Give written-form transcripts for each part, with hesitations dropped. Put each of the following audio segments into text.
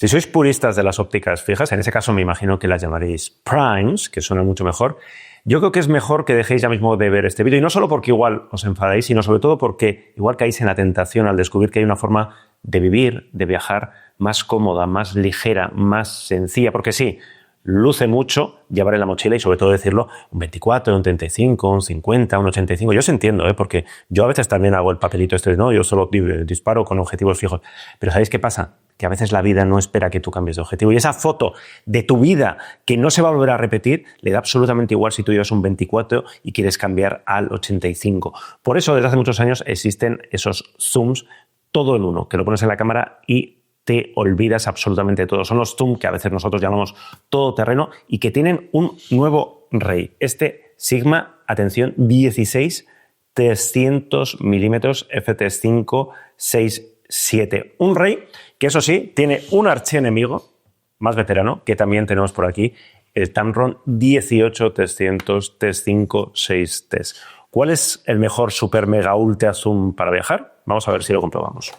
Si sois puristas de las ópticas fijas, en ese caso me imagino que las llamaréis primes, que suenan mucho mejor. Yo creo que es mejor que dejéis ya mismo de ver este vídeo, y no solo porque igual os enfadáis, sino sobre todo porque igual caéis en la tentación al descubrir que hay una forma de vivir, de viajar más cómoda, más ligera, más sencilla, porque sí, luce mucho llevar en la mochila y sobre todo decirlo un 24, un 35, un 50, un 85. Yo os entiendo, porque yo a veces también hago el papelito este, no, yo solo disparo con objetivos fijos. Pero ¿sabéis qué pasa? Que a veces la vida no espera que tú cambies de objetivo. Y esa foto de tu vida que no se va a volver a repetir, le da absolutamente igual si tú llevas un 24 y quieres cambiar al 85. Por eso desde hace muchos años existen esos zooms todo en uno, que lo pones en la cámara y te olvidas absolutamente de todo. Son los zoom que a veces nosotros llamamos todoterreno y que tienen un nuevo rey. Este Sigma, atención, 16 300 milímetros f3.5.6.7. Un rey que, eso sí, tiene un archienemigo más veterano que también tenemos por aquí, el Tamron 18 300 3.5.6.3. ¿Cuál es el mejor super mega ultra zoom para viajar? Vamos a ver si lo comprobamos.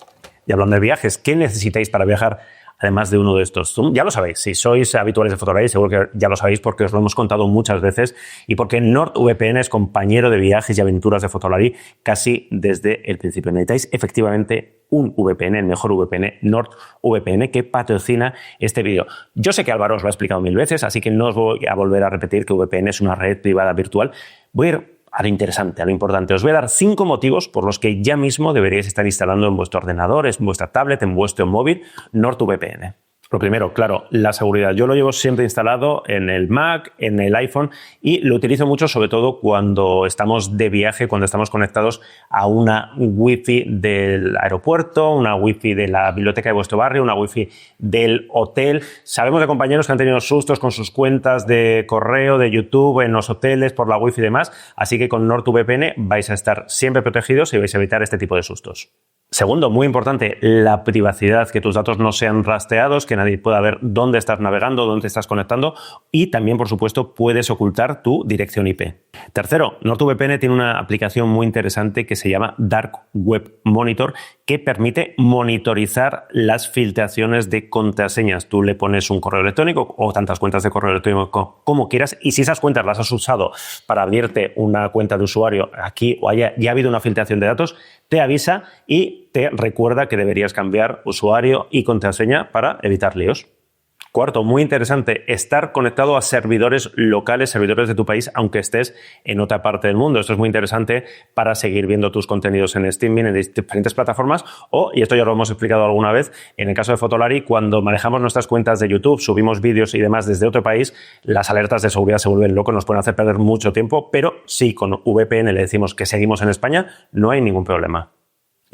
Y hablando de viajes, ¿qué necesitáis para viajar además de uno de estos zoom? Ya lo sabéis, si sois habituales de Fotolari, seguro que ya lo sabéis porque os lo hemos contado muchas veces y porque NordVPN es compañero de viajes y aventuras de Fotolari casi desde el principio. Necesitáis efectivamente un VPN, el mejor VPN, NordVPN, que patrocina este vídeo. Yo sé que Álvaro os lo ha explicado 1000 veces, así que no os voy a volver a repetir que VPN es una red privada virtual. Voy a ir a lo interesante, a lo importante. Os voy a dar 5 motivos por los que ya mismo deberíais estar instalando en vuestro ordenador, en vuestra tablet, en vuestro móvil, NordVPN. Lo primero, claro, la seguridad. Yo lo llevo siempre instalado en el Mac, en el iPhone y lo utilizo mucho sobre todo cuando estamos de viaje, cuando estamos conectados a una Wi-Fi del aeropuerto, una Wi-Fi de la biblioteca de vuestro barrio, una Wi-Fi del hotel. Sabemos de compañeros que han tenido sustos con sus cuentas de correo, de YouTube, en los hoteles, por la Wi-Fi y demás. Así que con NordVPN vais a estar siempre protegidos y vais a evitar este tipo de sustos. Segundo, muy importante, la privacidad, que tus datos no sean rastreados, que nadie pueda ver dónde estás navegando, dónde estás conectando y también, por supuesto, puedes ocultar tu dirección IP. Tercero, NordVPN tiene una aplicación muy interesante que se llama Dark Web Monitor que permite monitorizar las filtraciones de contraseñas. Tú le pones un correo electrónico o tantas cuentas de correo electrónico como quieras y si esas cuentas las has usado para abrirte una cuenta de usuario aquí o allá y ha habido una filtración de datos, te avisa y te recuerda que deberías cambiar usuario y contraseña para evitar líos. Cuarto, muy interesante, estar conectado a servidores locales, servidores de tu país, aunque estés en otra parte del mundo. Esto es muy interesante para seguir viendo tus contenidos en streaming, en diferentes plataformas y esto ya lo hemos explicado alguna vez, en el caso de Fotolari, cuando manejamos nuestras cuentas de YouTube, subimos vídeos y demás desde otro país, las alertas de seguridad se vuelven locos, nos pueden hacer perder mucho tiempo, pero si con VPN le decimos que seguimos en España, no hay ningún problema.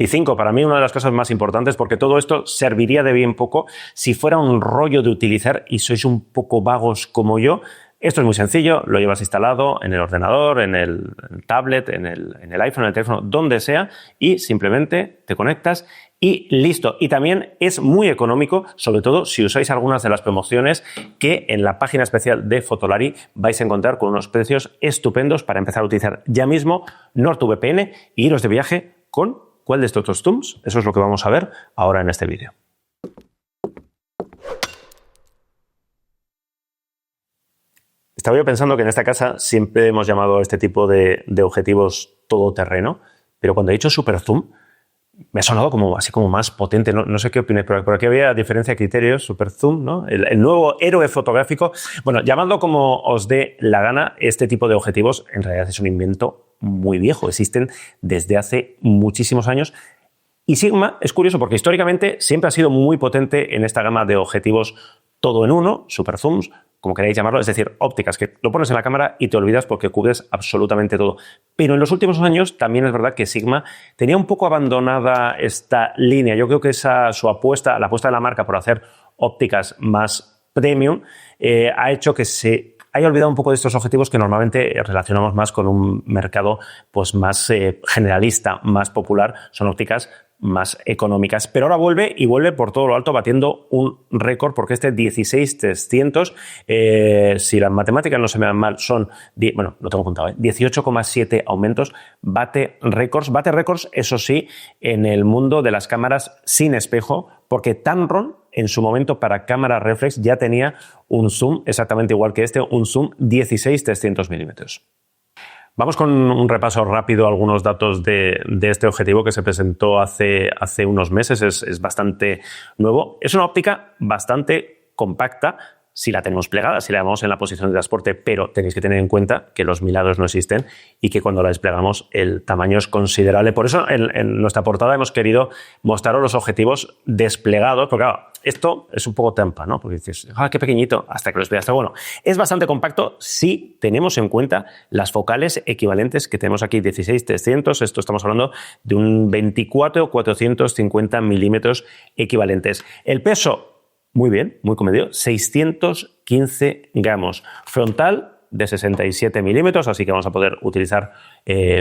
Y 5, para mí una de las cosas más importantes, porque todo esto serviría de bien poco si fuera un rollo de utilizar y sois un poco vagos como yo. Esto es muy sencillo, lo llevas instalado en el ordenador, en el tablet, en el iPhone, en el teléfono, donde sea y simplemente te conectas y listo. Y también es muy económico, sobre todo si usáis algunas de las promociones que en la página especial de Fotolari vais a encontrar con unos precios estupendos para empezar a utilizar ya mismo NordVPN e iros de viaje con ¿cuál de estos dos zooms? Eso es lo que vamos a ver ahora en este vídeo. Estaba yo pensando que en esta casa siempre hemos llamado a este tipo de objetivos todoterreno, pero cuando he dicho super zoom me ha sonado como así como más potente. No sé qué opináis, pero por aquí había diferencia de criterios, super zoom, ¿no? El nuevo héroe fotográfico. Bueno, llamadlo como os dé la gana, este tipo de objetivos en realidad es un invento muy viejo, existen desde hace muchísimos años y Sigma es curioso porque históricamente siempre ha sido muy potente en esta gama de objetivos todo en uno, super zooms, como queráis llamarlo, es decir, ópticas, que lo pones en la cámara y te olvidas porque cubres absolutamente todo. Pero en los últimos años también es verdad que Sigma tenía un poco abandonada esta línea. Yo creo que su apuesta, la apuesta de la marca por hacer ópticas más premium, ha hecho que se haya olvidado un poco de estos objetivos que normalmente relacionamos más con un mercado pues, más generalista, más popular. Son ópticas más económicas. Pero ahora vuelve y vuelve por todo lo alto batiendo un récord porque este 16-300, si las matemáticas no se me dan mal, son, bueno, lo tengo contado, 18,7 aumentos, bate récords, eso sí, en el mundo de las cámaras sin espejo, porque Tamron en su momento para cámara reflex ya tenía un zoom exactamente igual que este, un zoom 16-300 milímetros. Vamos con un repaso rápido a algunos datos de este objetivo que se presentó hace unos meses, es bastante nuevo. Es una óptica bastante compacta si la tenemos plegada, si la damos en la posición de transporte, pero tenéis que tener en cuenta que los milagros no existen y que cuando la desplegamos el tamaño es considerable. Por eso en nuestra portada hemos querido mostraros los objetivos desplegados, porque claro, esto es un poco trampa, ¿no? Porque dices, qué pequeñito, hasta que lo desplegas. Bueno, es bastante compacto si tenemos en cuenta las focales equivalentes que tenemos aquí, 16-300, esto estamos hablando de un 24 o 450 milímetros equivalentes. El peso, muy bien, muy comedido, 615 gramos. Frontal de 67 milímetros, así que vamos a poder utilizar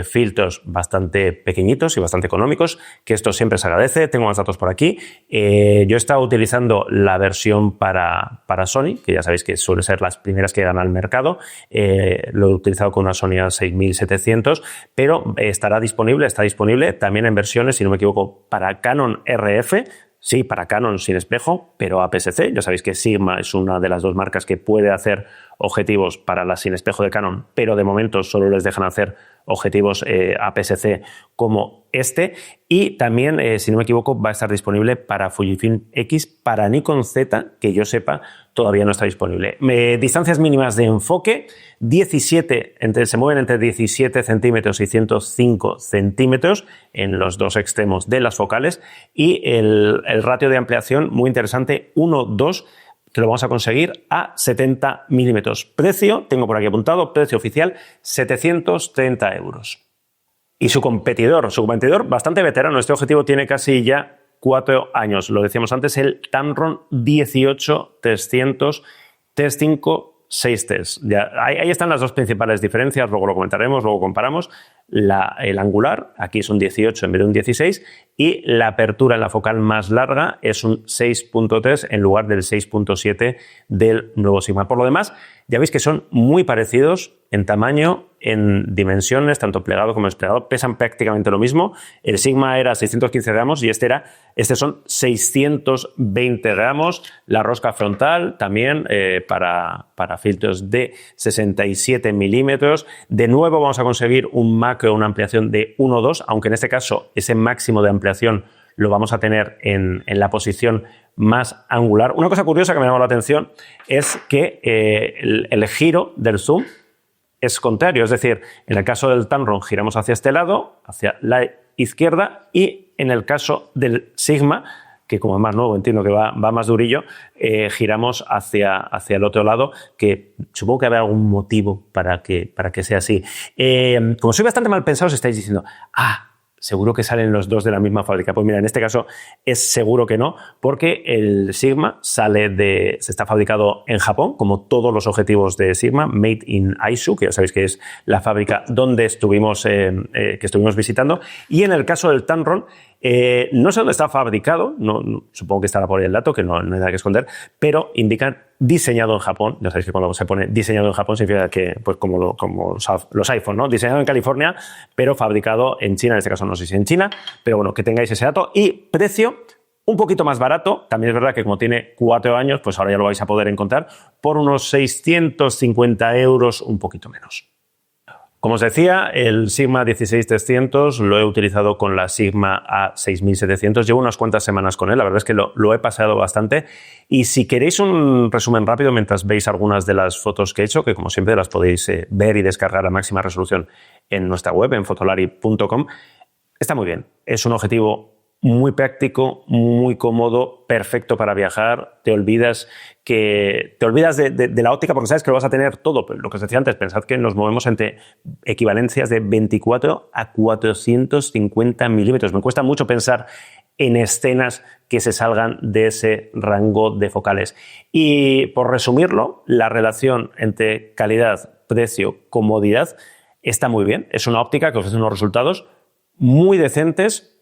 filtros bastante pequeñitos y bastante económicos, que esto siempre se agradece. Tengo más datos por aquí. Yo he estado utilizando la versión para Sony, que ya sabéis que suele ser las primeras que llegan al mercado. Lo he utilizado con una Sony A6700, pero está disponible también en versiones, si no me equivoco, para Canon RF. Sí, para Canon sin espejo, pero APS-C. Ya sabéis que Sigma es una de las dos marcas que puede hacer objetivos para la sin espejo de Canon, pero de momento solo les dejan hacer objetivos APS-C como este. Y también, si no me equivoco, va a estar disponible para Fujifilm X. Para Nikon Z, que yo sepa, todavía no está disponible. Distancias mínimas de enfoque, 17, se mueven entre 17 centímetros y 105 centímetros en los dos extremos de las focales. Y el ratio de ampliación, muy interesante, 1:2, que lo vamos a conseguir a 70 milímetros. Precio, tengo por aquí apuntado, precio oficial, 730 euros. Y su competidor bastante veterano, este objetivo tiene casi ya 4 años, lo decíamos antes, el Tamron 18-300 T5 6Ts. Ahí están las dos principales diferencias, luego lo comentaremos, luego comparamos. El angular, aquí es un 18 en vez de un 16, y la apertura en la focal más larga es un 6.3 en lugar del 6.7 del nuevo Sigma. Por lo demás, ya veis que son muy parecidos en tamaño, en dimensiones, tanto plegado como desplegado, pesan prácticamente lo mismo. El Sigma era 615 gramos y este son 620 gramos. La rosca frontal también para filtros de 67 milímetros. De nuevo vamos a conseguir un macro, una ampliación de 1.2, aunque en este caso ese máximo de ampliación lo vamos a tener en la posición más angular. Una cosa curiosa que me llamó la atención es que el giro del zoom es contrario, es decir, en el caso del Tamron giramos hacia este lado, hacia la izquierda, y en el caso del Sigma, que como es más nuevo entiendo que va más durillo, giramos hacia el otro lado, que supongo que habrá algún motivo para que sea así. Como soy bastante mal pensado, os estáis diciendo, seguro que salen los dos de la misma fábrica. Pues mira, en este caso es seguro que no, porque el Sigma se está fabricado en Japón, como todos los objetivos de Sigma, Made in Aizu, que ya sabéis que es la fábrica donde estuvimos visitando. Y en el caso del Tamron, no sé dónde está fabricado, supongo que estará por ahí el dato, que no hay nada que esconder, pero indican diseñado en Japón. Ya sabéis que cuando se pone diseñado en Japón significa que, pues como los iPhone, ¿no? Diseñado en California, pero fabricado en China, en este caso no sé si en China, pero bueno, que tengáis ese dato. Y precio un poquito más barato, también es verdad que como tiene 4 años, pues ahora ya lo vais a poder encontrar por unos 650 euros, un poquito menos. Como os decía, el Sigma 16-300 lo he utilizado con la Sigma A6700. Llevo unas cuantas semanas con él, la verdad es que lo he paseado bastante. Y si queréis un resumen rápido mientras veis algunas de las fotos que he hecho, que como siempre las podéis ver y descargar a máxima resolución en nuestra web, en fotolari.com, está muy bien. Es un objetivo muy práctico, muy cómodo, perfecto para viajar. Te olvidas de la óptica porque sabes que lo vas a tener todo. Pero lo que os decía antes, pensad que nos movemos entre equivalencias de 24 a 450 milímetros. Me cuesta mucho pensar en escenas que se salgan de ese rango de focales. Y por resumirlo, la relación entre calidad, precio, comodidad está muy bien. Es una óptica que ofrece unos resultados muy decentes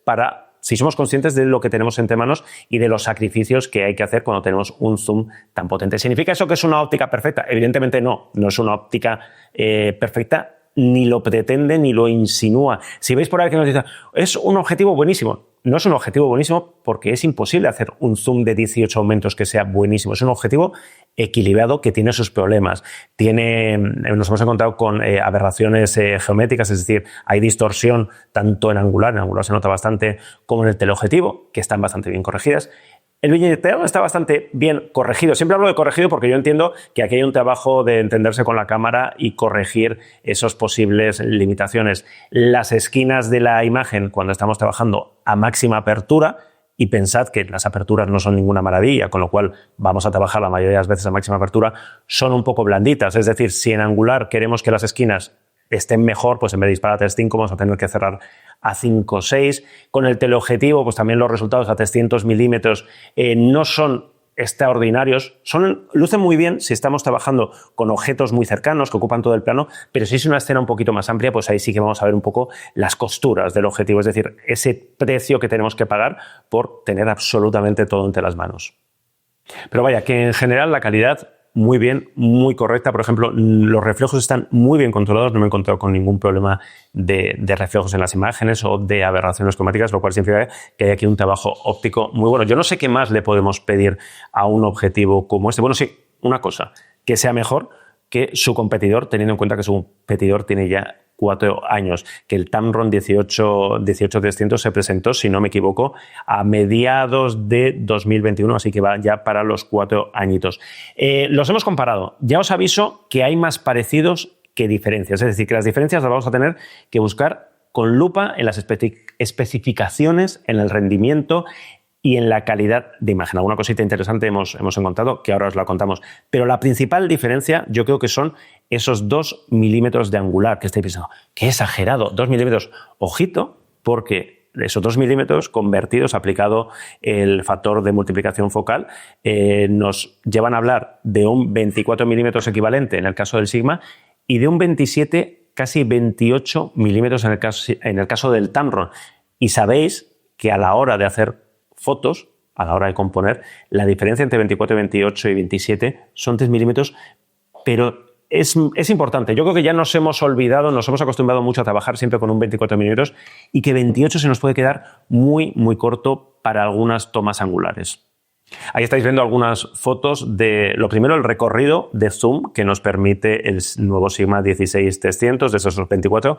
si somos conscientes de lo que tenemos entre manos y de los sacrificios que hay que hacer cuando tenemos un zoom tan potente. ¿Significa eso que es una óptica perfecta? Evidentemente no es una óptica perfecta, ni lo pretende ni lo insinúa. Si veis por ahí que nos dice, es un objetivo buenísimo, no es un objetivo buenísimo porque es imposible hacer un zoom de 18 aumentos que sea buenísimo. Es un objetivo equilibrado que tiene sus problemas. Nos hemos encontrado con aberraciones geométricas, es decir, hay distorsión tanto en angular se nota bastante, como en el teleobjetivo, que están bastante bien corregidas. El viñeteo está bastante bien corregido. Siempre hablo de corregido porque yo entiendo que aquí hay un trabajo de entenderse con la cámara y corregir esas posibles limitaciones. Las esquinas de la imagen, cuando estamos trabajando a máxima apertura, y pensad que las aperturas no son ninguna maravilla, con lo cual vamos a trabajar la mayoría de las veces a máxima apertura, son un poco blanditas. Es decir, si en angular queremos que las esquinas estén mejor, pues en vez de disparar a 3.5 vamos a tener que cerrar a 5.6. Con el teleobjetivo, pues también los resultados a 300 milímetros no son extraordinarios. Lucen muy bien si estamos trabajando con objetos muy cercanos que ocupan todo el plano, pero si es una escena un poquito más amplia, pues ahí sí que vamos a ver un poco las costuras del objetivo, es decir, ese precio que tenemos que pagar por tener absolutamente todo entre las manos. Pero vaya, que en general la calidad muy bien, muy correcta. Por ejemplo, los reflejos están muy bien controlados, no me he encontrado con ningún problema de reflejos en las imágenes o de aberraciones cromáticas, lo cual significa que hay aquí un trabajo óptico muy bueno. Yo no sé qué más le podemos pedir a un objetivo como este. Bueno, sí, una cosa, que sea mejor que su competidor, teniendo en cuenta que su competidor tiene ya 4 años, que el Tamron 18300 se presentó, si no me equivoco, a mediados de 2021, así que va ya para los 4 añitos. Los hemos comparado. Ya os aviso que hay más parecidos que diferencias, es decir, que las diferencias las vamos a tener que buscar con lupa en las especificaciones, en el rendimiento y en la calidad de imagen. Alguna cosita interesante hemos encontrado, que ahora os la contamos. Pero la principal diferencia yo creo que son esos 2 milímetros de angular, que estáis pensando, qué exagerado, 2 milímetros. Ojito, porque esos 2 milímetros convertidos, aplicado el factor de multiplicación focal, nos llevan a hablar de un 24 milímetros equivalente en el caso del Sigma y de un 27, casi 28 milímetros en el caso del Tamron. Y sabéis que a la hora de hacer fotos, a la hora de componer, la diferencia entre 24, 28 y 27 son 3 milímetros, pero es importante. Yo creo que ya nos hemos olvidado, nos hemos acostumbrado mucho a trabajar siempre con un 24 milímetros y que 28 se nos puede quedar muy, muy corto para algunas tomas angulares. Ahí estáis viendo algunas fotos de, lo primero, el recorrido de zoom que nos permite el nuevo Sigma 16-300 de esos 24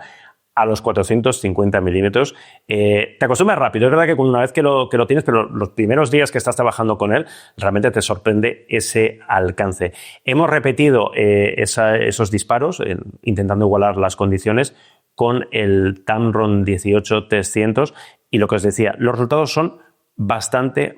a los 450 milímetros. Te acostumbras rápido. Es verdad que una vez que lo tienes, pero los primeros días que estás trabajando con él, realmente te sorprende ese alcance. Hemos repetido esos disparos, intentando igualar las condiciones, con el Tamron 18-300 y lo que os decía, los resultados son bastante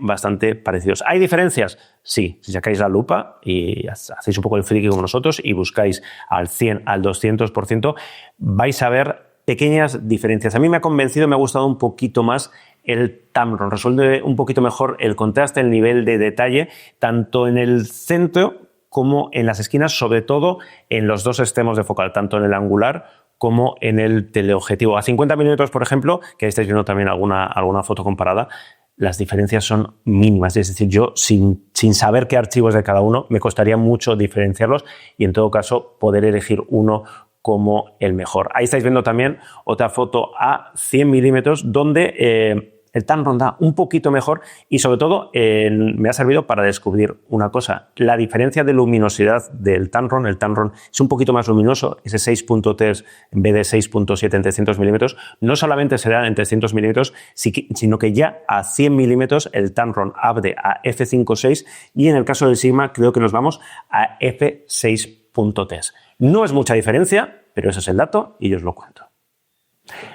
parecidos. ¿Hay diferencias? Sí, si sacáis la lupa y hacéis un poco el friki como nosotros y buscáis al 100, al 200%, vais a ver pequeñas diferencias. A mí me ha convencido, me ha gustado un poquito más el Tamron. Resuelve un poquito mejor el contraste, el nivel de detalle, tanto en el centro como en las esquinas, sobre todo en los dos extremos de focal, tanto en el angular como en el teleobjetivo. A 50 milímetros, por ejemplo, que ahí estáis viendo también alguna foto comparada, las diferencias son mínimas. Es decir, yo sin saber qué archivos de cada uno, me costaría mucho diferenciarlos y en todo caso poder elegir uno como el mejor. Ahí estáis viendo también otra foto a 100 milímetros donde el Tamron da un poquito mejor y sobre todo me ha servido para descubrir una cosa. La diferencia de luminosidad del Tamron, el Tamron es un poquito más luminoso, ese 6.3 en vez de 6.7 en 300 milímetros, no solamente se da en 300 milímetros, sino que ya a 100 milímetros el Tamron abre a f5.6 y en el caso del Sigma creo que nos vamos a f6.3. No es mucha diferencia, pero ese es el dato y yo os lo cuento.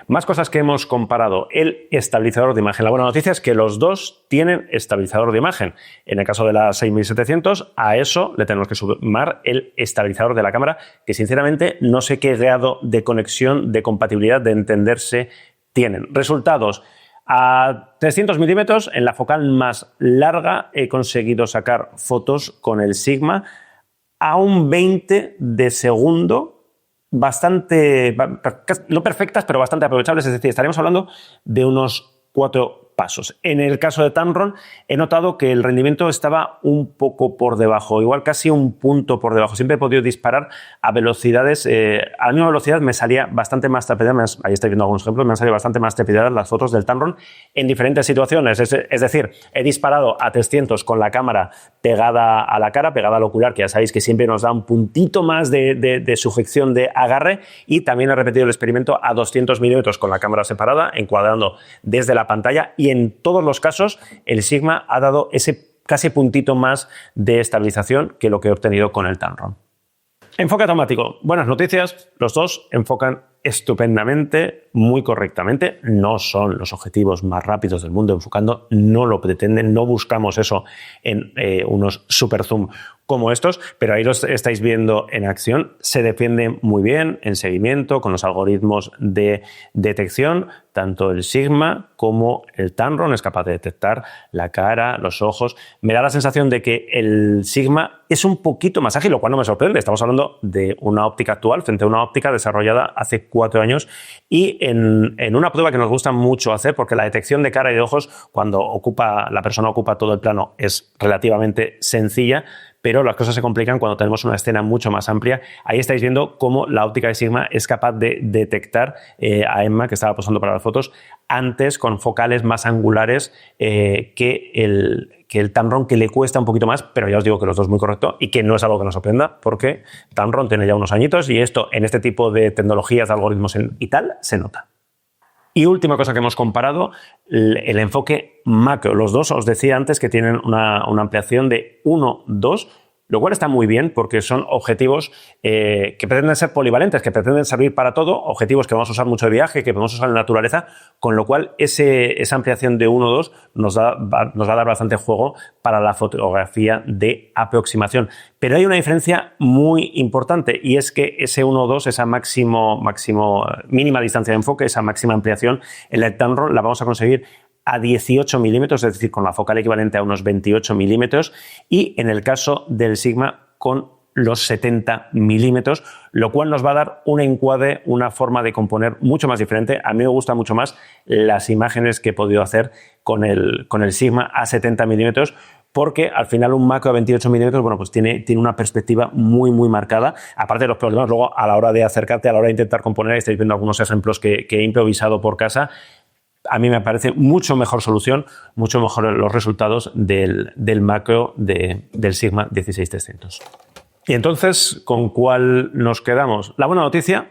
Más cosas que hemos comparado. El estabilizador de imagen. La buena noticia es que los dos tienen estabilizador de imagen. En el caso de la 6700, a eso le tenemos que sumar el estabilizador de la cámara, que sinceramente no sé qué grado de conexión, de compatibilidad, de entenderse tienen. Resultados. A 300 milímetros, en la focal más larga, he conseguido sacar fotos con el Sigma a un 20 de segundo, bastante, no perfectas, pero bastante aprovechables. Es decir, estaremos hablando de unos 4 pasos. En el caso de Tamron he notado que el rendimiento estaba un poco por debajo, igual casi un punto por debajo. Siempre he podido disparar a velocidades, a la misma velocidad me salía bastante más trepidadas, ahí estáis viendo algunos ejemplos, me han salido bastante más trepidadas las fotos del Tamron en diferentes situaciones. Es decir, he disparado a 300 con la cámara pegada a la cara, pegada al ocular, que ya sabéis que siempre nos da un puntito más de sujeción de agarre, y también he repetido el experimento a 200 milímetros con la cámara separada, encuadrando desde la pantalla, y en todos los casos el Sigma ha dado ese casi puntito más de estabilización que lo que he obtenido con el Tamron. Enfoque automático. Buenas noticias, los dos enfocan estupendamente, muy correctamente. No son los objetivos más rápidos del mundo enfocando, no lo pretenden, no buscamos eso en unos super zoom como estos, pero ahí los estáis viendo en acción. Se defienden muy bien en seguimiento con los algoritmos de detección. Tanto el Sigma como el Tamron es capaz de detectar la cara, los ojos. Me da la sensación de que el Sigma es un poquito más ágil, lo cual no me sorprende. Estamos hablando de una óptica actual frente a una óptica desarrollada hace 4 años, y en una prueba que nos gusta mucho hacer, porque la detección de cara y de ojos cuando la persona ocupa todo el plano es relativamente sencilla, pero las cosas se complican cuando tenemos una escena mucho más amplia. Ahí estáis viendo cómo la óptica de Sigma es capaz de detectar a Emma, que estaba posando para las fotos, antes con focales más angulares que el Tamron, que le cuesta un poquito más, pero ya os digo que los dos muy correcto y que no es algo que nos sorprenda, porque Tamron tiene ya unos añitos y esto en este tipo de tecnologías, de algoritmos y tal, se nota. Y última cosa que hemos comparado, el enfoque macro. Los dos os decía antes que tienen una ampliación de 1,2, lo cual está muy bien porque son objetivos que pretenden ser polivalentes, que pretenden servir para todo, objetivos que vamos a usar mucho de viaje, que podemos usar en la naturaleza, con lo cual esa ampliación de 1,2 nos va a dar bastante juego para la fotografía de aproximación. Pero hay una diferencia muy importante, y es que ese 1,2, esa mínima distancia de enfoque, esa máxima ampliación, en el Tamron la vamos a conseguir a 18 milímetros, es decir, con la focal equivalente a unos 28 milímetros, y en el caso del Sigma con los 70 milímetros, lo cual nos va a dar un encuadre, una forma de componer mucho más diferente. A mí me gustan mucho más las imágenes que he podido hacer con el Sigma a 70 milímetros, porque al final un macro a 28 milímetros, bueno, pues tiene una perspectiva muy, muy marcada. Aparte de los problemas, luego a la hora de acercarte, a la hora de intentar componer, estáis viendo algunos ejemplos que he improvisado por casa. A mí me parece mucho mejor solución, mucho mejor los resultados del macro del Sigma 16300. Y entonces, ¿con cuál nos quedamos? La buena noticia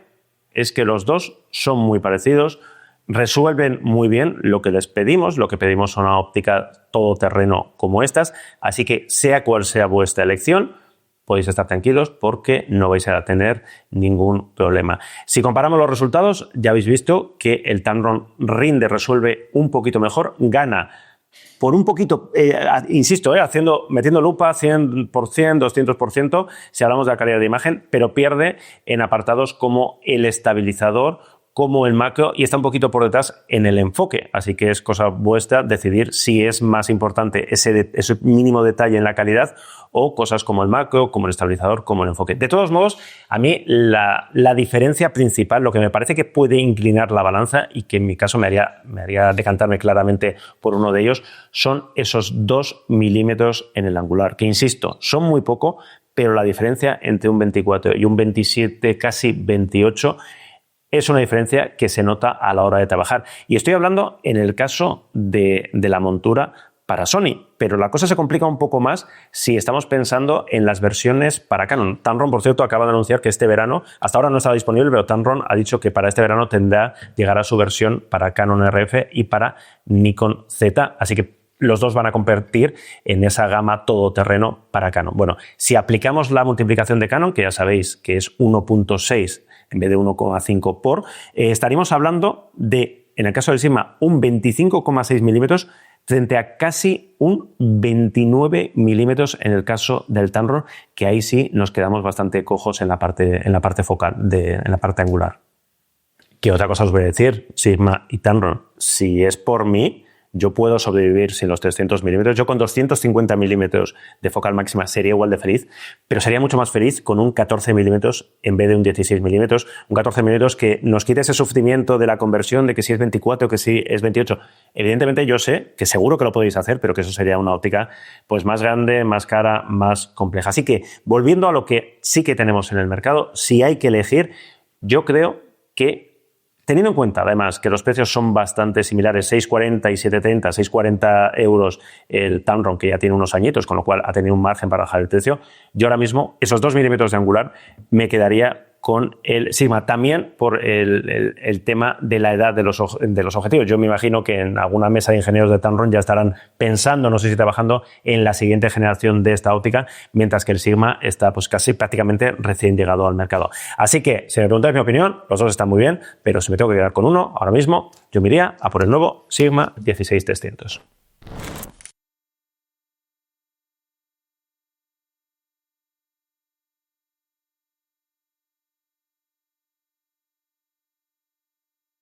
es que los dos son muy parecidos, resuelven muy bien lo que les pedimos. Lo que pedimos son una óptica todoterreno como estas, así que sea cual sea vuestra elección, podéis estar tranquilos porque no vais a tener ningún problema. Si comparamos los resultados, ya habéis visto que el Tamron resuelve un poquito mejor, gana por un poquito, insisto, metiendo lupa 100%, 200%, si hablamos de la calidad de imagen, pero pierde en apartados como el estabilizador, como el macro, y está un poquito por detrás en el enfoque. Así que es cosa vuestra decidir si es más importante ese mínimo detalle en la calidad, o cosas como el macro, como el estabilizador, como el enfoque. De todos modos, a mí la diferencia principal, lo que me parece que puede inclinar la balanza y que en mi caso me haría decantarme claramente por uno de ellos, son esos 2 milímetros en el angular, que insisto, son muy poco, pero la diferencia entre un 24 y un 27, casi 28, es una diferencia que se nota a la hora de trabajar. Y estoy hablando en el caso de la montura para Sony, pero la cosa se complica un poco más si estamos pensando en las versiones para Canon. Tamron, por cierto, acaba de anunciar que este verano, hasta ahora no estaba disponible, pero Tamron ha dicho que para este verano llegará su versión para Canon RF y para Nikon Z, así que los dos van a competir en esa gama todoterreno para Canon. Bueno, si aplicamos la multiplicación de Canon, que ya sabéis que es 1.6 en vez de 1,5 por, estaríamos hablando de, en el caso del Sigma, un 25,6 milímetros frente a casi un 29 milímetros en el caso del Tamron, que ahí sí nos quedamos bastante cojos en la parte focal, en la parte angular. ¿Qué otra cosa os voy a decir? Sigma y Tamron, si es por mí, yo puedo sobrevivir sin los 300 milímetros. Yo con 250 milímetros de focal máxima sería igual de feliz, pero sería mucho más feliz con un 14 milímetros en vez de un 16 milímetros. Un 14 milímetros que nos quite ese sufrimiento de la conversión de que si es 24 o que si es 28. Evidentemente yo sé que seguro que lo podéis hacer, pero que eso sería una óptica pues más grande, más cara, más compleja. Así que volviendo a lo que sí que tenemos en el mercado, si hay que elegir, yo creo que teniendo en cuenta, además, que los precios son bastante similares, 6,40 y 7,30, 6,40 euros el Tamron, que ya tiene unos añitos, con lo cual ha tenido un margen para bajar el precio, yo ahora mismo, esos 2 milímetros de angular, me quedaría con el Sigma, también por el tema de la edad de los objetivos. Yo me imagino que en alguna mesa de ingenieros de Tamron ya estarán pensando, no sé si trabajando, en la siguiente generación de esta óptica, mientras que el Sigma está pues casi prácticamente recién llegado al mercado. Así que, si me preguntáis mi opinión, los dos están muy bien, pero si me tengo que quedar con uno, ahora mismo, yo me iría a por el nuevo Sigma 16300.